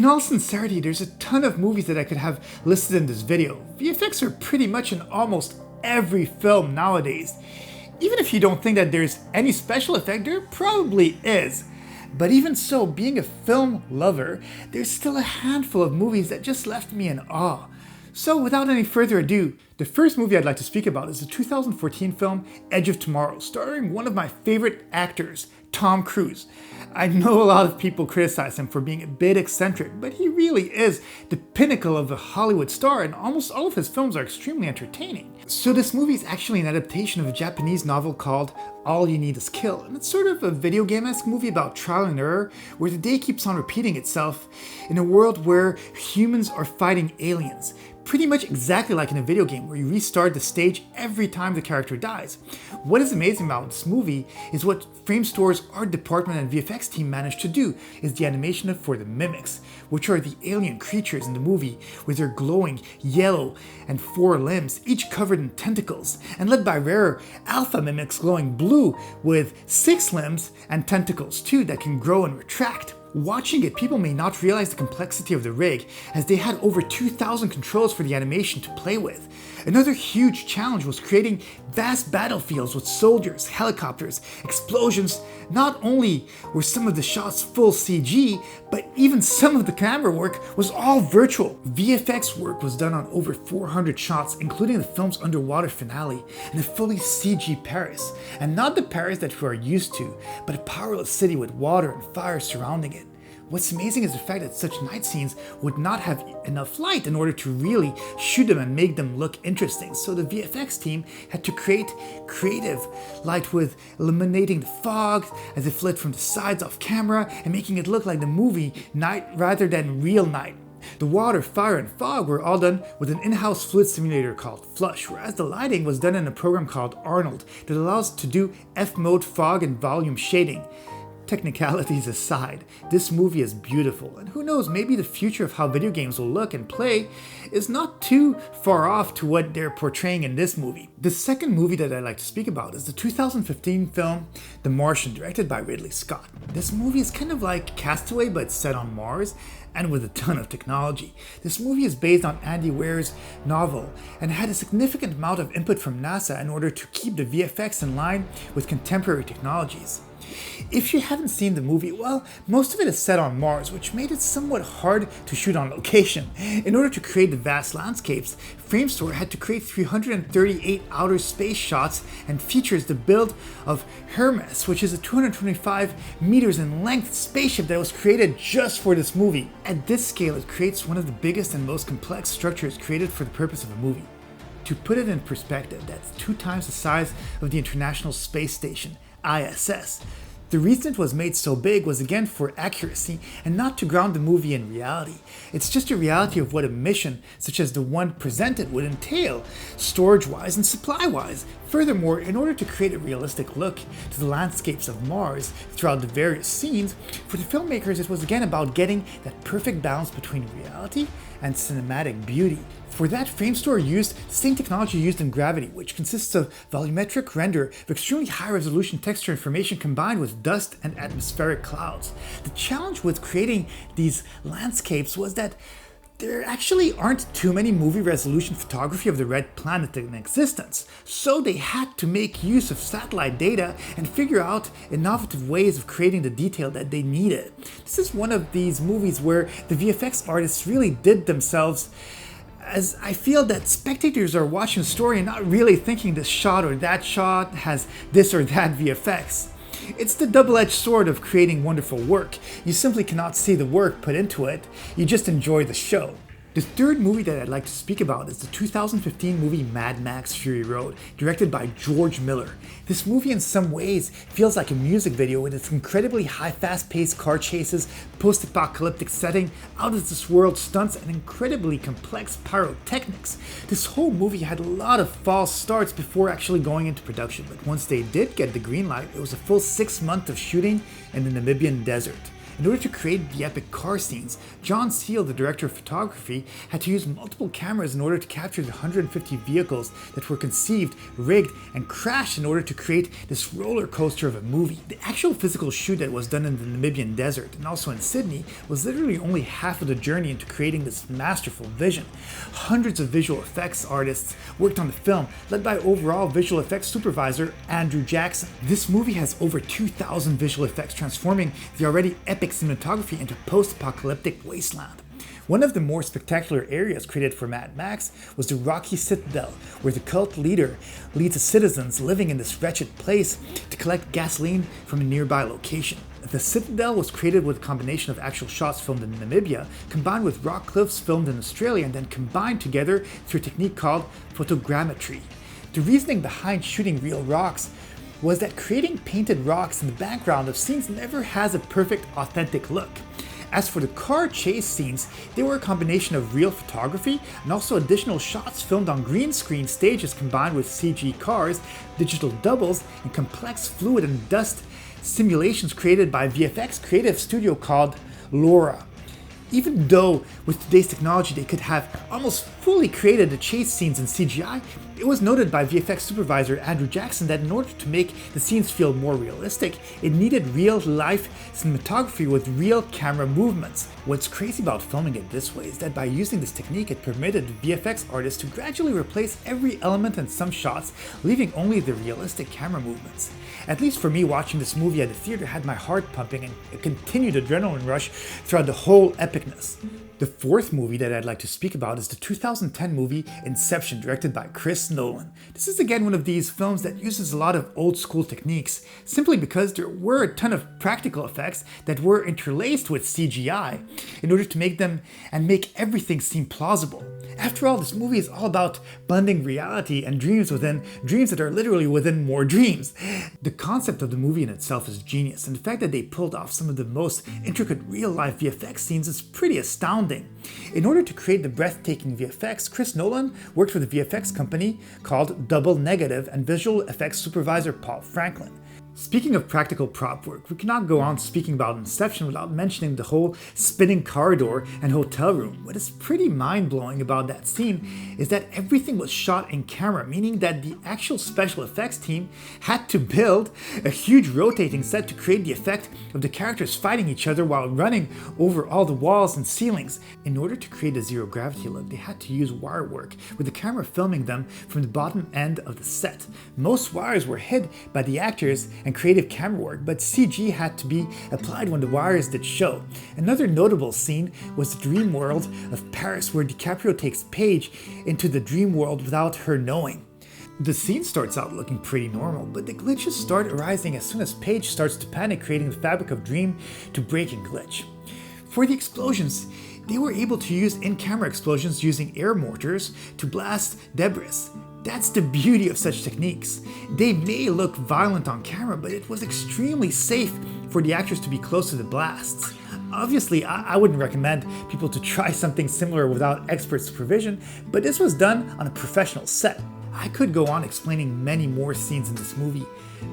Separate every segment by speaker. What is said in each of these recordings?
Speaker 1: In all sincerity, there's a ton of movies that I could have listed in this video. VFX are pretty much in almost every film nowadays. Even if you don't think that there's any special effect, there probably is. But even so, being a film lover, there's still a handful of movies that just left me in awe. So without any further ado, the first movie I'd like to speak about is the 2014 film Edge of Tomorrow, starring one of my favorite actors, Tom Cruise. I know a lot of people criticize him for being a bit eccentric, but he really is the pinnacle of a Hollywood star, and almost all of his films are extremely entertaining. So this movie is actually an adaptation of a Japanese novel called All You Need Is Kill, and it's sort of a video game-esque movie about trial and error, where the day keeps on repeating itself in a world where humans are fighting aliens. Pretty much exactly like in a video game where you restart the stage every time the character dies. What is amazing about this movie is what Framestore's art department and VFX team managed to do is the animation for the mimics, which are the alien creatures in the movie with their glowing yellow and 4 limbs, each covered in tentacles, and led by rare alpha mimics glowing blue with 6 limbs and tentacles too that can grow and retract. Watching it, people may not realize the complexity of the rig, as they had over 2,000 controls for the animation to play with. Another huge challenge was creating vast battlefields with soldiers, helicopters, explosions. Not only were some of the shots full CG, but even some of the camera work was all virtual. VFX work was done on over 400 shots, including the film's underwater finale and a fully CG Paris. And not the Paris that we are used to, but a powerless city with water and fire surrounding it. What's amazing is the fact that such night scenes would not have enough light in order to really shoot them and make them look interesting. So the VFX team had to create creative light with eliminating the fog as it fled from the sides off camera and making it look like the movie night rather than real night. The water, fire, and fog were all done with an in-house fluid simulator called Flush, whereas the lighting was done in a program called Arnold that allows to do F-mode fog and volume shading. Technicalities aside, this movie is beautiful, and who knows, maybe the future of how video games will look and play is not too far off to what they're portraying in this movie. The second movie that I'd like to speak about is the 2015 film The Martian, directed by Ridley Scott. This movie is kind of like Castaway, but set on Mars, and with a ton of technology. This movie is based on Andy Weir's novel and had a significant amount of input from NASA in order to keep the VFX in line with contemporary technologies. If you haven't seen the movie, well, most of it is set on Mars, which made it somewhat hard to shoot on location. In order to create the vast landscapes, Framestore had to create 338 outer space shots and features the build of Hermes, which is a 225 meters in length spaceship that was created just for this movie. At this scale, it creates one of the biggest and most complex structures created for the purpose of a movie. To put it in perspective, that's 2 times the size of the International Space Station, ISS. The reason it was made so big was again for accuracy and not to ground the movie in reality. It's just a reality of what a mission such as the one presented would entail, storage-wise and supply-wise. Furthermore, in order to create a realistic look to the landscapes of Mars throughout the various scenes, for the filmmakers it was again about getting that perfect balance between reality and cinematic beauty. For that, Framestore used the same technology used in Gravity, which consists of volumetric render of extremely high resolution texture information combined with dust and atmospheric clouds. The challenge with creating these landscapes was that there actually aren't too many movie resolution photography of the red planet in existence, so they had to make use of satellite data and figure out innovative ways of creating the detail that they needed. This is one of these movies where the VFX artists really did themselves, as I feel that spectators are watching the story and not really thinking this shot or that shot has this or that VFX. It's the double-edged sword of creating wonderful work. You simply cannot see the work put into it, you just enjoy the show. The third movie that I'd like to speak about is the 2015 movie Mad Max Fury Road, directed by George Miller. This movie in some ways feels like a music video with its incredibly high fast-paced car chases, post-apocalyptic setting, out-of-this-world stunts, and incredibly complex pyrotechnics. This whole movie had a lot of false starts before actually going into production, but once they did get the green light, it was a full 6 months of shooting in the Namibian desert. In order to create the epic car scenes, John Seale, the director of photography, had to use multiple cameras in order to capture the 150 vehicles that were conceived, rigged, and crashed in order to create this roller coaster of a movie. The actual physical shoot that was done in the Namibian desert and also in Sydney was literally only half of the journey into creating this masterful vision. Hundreds of visual effects artists worked on the film, led by overall visual effects supervisor Andrew Jackson. This movie has over 2,000 visual effects, transforming the already epic cinematography into post-apocalyptic wasteland. One of the more spectacular areas created for Mad Max was the rocky citadel, where the cult leader leads the citizens living in this wretched place to collect gasoline from a nearby location. The citadel was created with a combination of actual shots filmed in Namibia, combined with rock cliffs filmed in Australia, and then combined together through a technique called photogrammetry. The reasoning behind shooting real rocks was that creating painted rocks in the background of scenes never has a perfect, authentic look. As for the car chase scenes, they were a combination of real photography and also additional shots filmed on green screen stages combined with CG cars, digital doubles, and complex fluid and dust simulations created by VFX creative studio called Laura. Even though with today's technology they could have almost fully created the chase scenes in CGI, it was noted by VFX supervisor Andrew Jackson that in order to make the scenes feel more realistic, it needed real-life cinematography with real camera movements. What's crazy about filming it this way is that by using this technique, it permitted VFX artists to gradually replace every element in some shots, leaving only the realistic camera movements. At least for me, watching this movie at the theater had my heart pumping and a continued adrenaline rush throughout the whole epicness. The fourth movie that I'd like to speak about is the 2010 movie Inception, directed by Chris Nolan. This is again one of these films that uses a lot of old school techniques, simply because there were a ton of practical effects that were interlaced with CGI in order to make them and make everything seem plausible. After all, this movie is all about blending reality and dreams within dreams that are literally within more dreams. The concept of the movie in itself is genius, and the fact that they pulled off some of the most intricate real-life VFX scenes is pretty astounding. In order to create the breathtaking VFX, Chris Nolan worked with a VFX company called Double Negative and visual effects supervisor Paul Franklin. Speaking of practical prop work, we cannot go on speaking about Inception without mentioning the whole spinning corridor and hotel room. What is pretty mind-blowing about that scene is that everything was shot in camera, meaning that the actual special effects team had to build a huge rotating set to create the effect of the characters fighting each other while running over all the walls and ceilings. In order to create a zero gravity look, they had to use wire work, with the camera filming them from the bottom end of the set. Most wires were hid by the actors and creative camera work, but CG had to be applied when the wires did show. Another notable scene was the dream world of Paris, where DiCaprio takes Paige into the dream world without her knowing. The scene starts out looking pretty normal, but the glitches start arising as soon as Paige starts to panic, creating the fabric of dream to break and glitch. For the explosions, they were able to use in-camera explosions using air mortars to blast debris. That's the beauty of such techniques. They may look violent on camera, but it was extremely safe for the actors to be close to the blasts. Obviously, I wouldn't recommend people to try something similar without expert supervision, but this was done on a professional set. I could go on explaining many more scenes in this movie,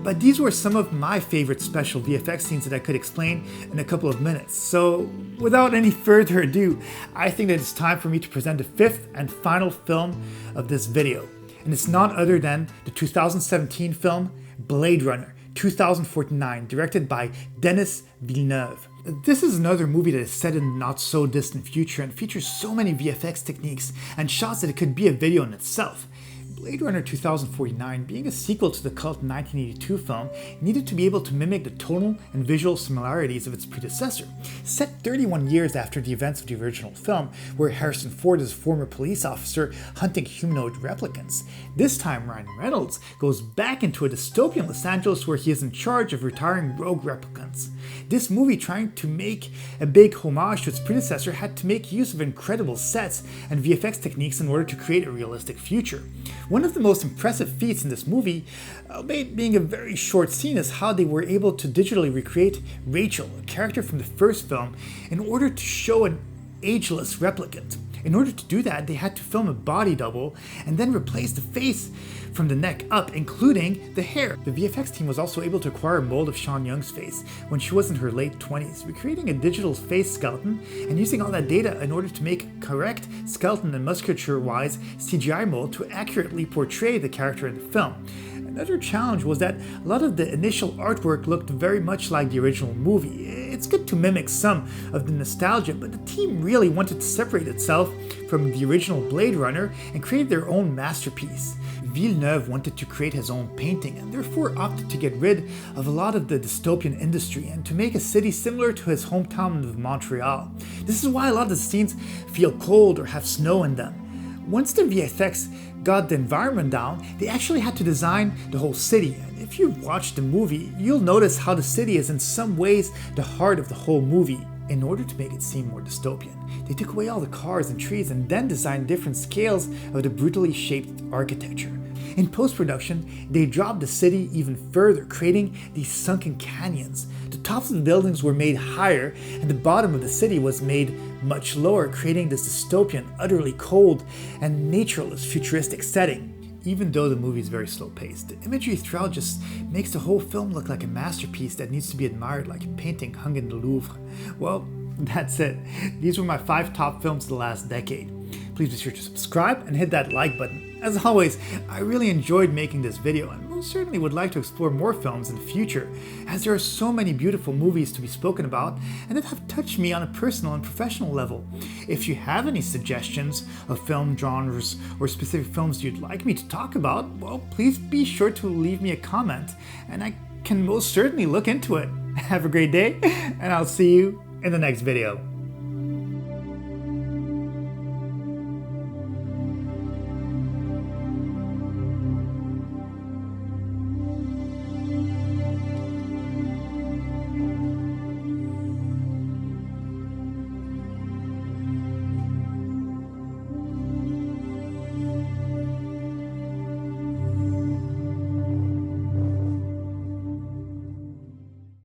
Speaker 1: but these were some of my favorite special VFX scenes that I could explain in a couple of minutes. So without any further ado, I think that it's time for me to present the fifth and final film of this video. And it's none other than the 2017 film Blade Runner 2049, directed by Denis Villeneuve. This is another movie that is set in the not so distant future and features so many VFX techniques and shots that it could be a video in itself. Blade Runner 2049, being a sequel to the cult 1982 film, needed to be able to mimic the tonal and visual similarities of its predecessor. Set 31 years after the events of the original film, where Harrison Ford is a former police officer hunting humanoid replicants. This time, Ryan Reynolds goes back into a dystopian Los Angeles where he is in charge of retiring rogue replicants. This movie, trying to make a big homage to its predecessor, had to make use of incredible sets and VFX techniques in order to create a realistic future. One of the most impressive feats in this movie, albeit being a very short scene, is how they were able to digitally recreate Rachel, a character from the first film, in order to show an ageless replicant. In order to do that, they had to film a body double and then replace the face from the neck up, including the hair. The VFX team was also able to acquire a mold of Sean Young's face when she was in her late 20s, recreating a digital face skeleton and using all that data in order to make a correct skeleton and musculature-wise CGI mold to accurately portray the character in the film. Another challenge was that a lot of the initial artwork looked very much like the original movie. It's good to mimic some of the nostalgia, but the team really wanted to separate itself from the original Blade Runner and create their own masterpiece. Villeneuve wanted to create his own painting and therefore opted to get rid of a lot of the dystopian industry and to make a city similar to his hometown of Montreal. This is why a lot of the scenes feel cold or have snow in them. Once the VFX got the environment down, they actually had to design the whole city. And if you watch the movie, you'll notice how the city is in some ways the heart of the whole movie. In order to make it seem more dystopian, they took away all the cars and trees and then designed different scales of the brutally shaped architecture. In post-production, they dropped the city even further, creating these sunken canyons. The tops of the buildings were made higher, and the bottom of the city was made much lower, creating this dystopian, utterly cold, and natureless futuristic setting. Even though the movie is very slow-paced, the imagery throughout just makes the whole film look like a masterpiece that needs to be admired like a painting hung in the Louvre. Well, that's it. These were my 5 top films of the last decade. Please be sure to subscribe and hit that like button. As always, I really enjoyed making this video and most certainly would like to explore more films in the future, as there are so many beautiful movies to be spoken about and that have touched me on a personal and professional level. If you have any suggestions of film genres or specific films you'd like me to talk about, well, please be sure to leave me a comment and I can most certainly look into it. Have a great day, and I'll see you in the next video.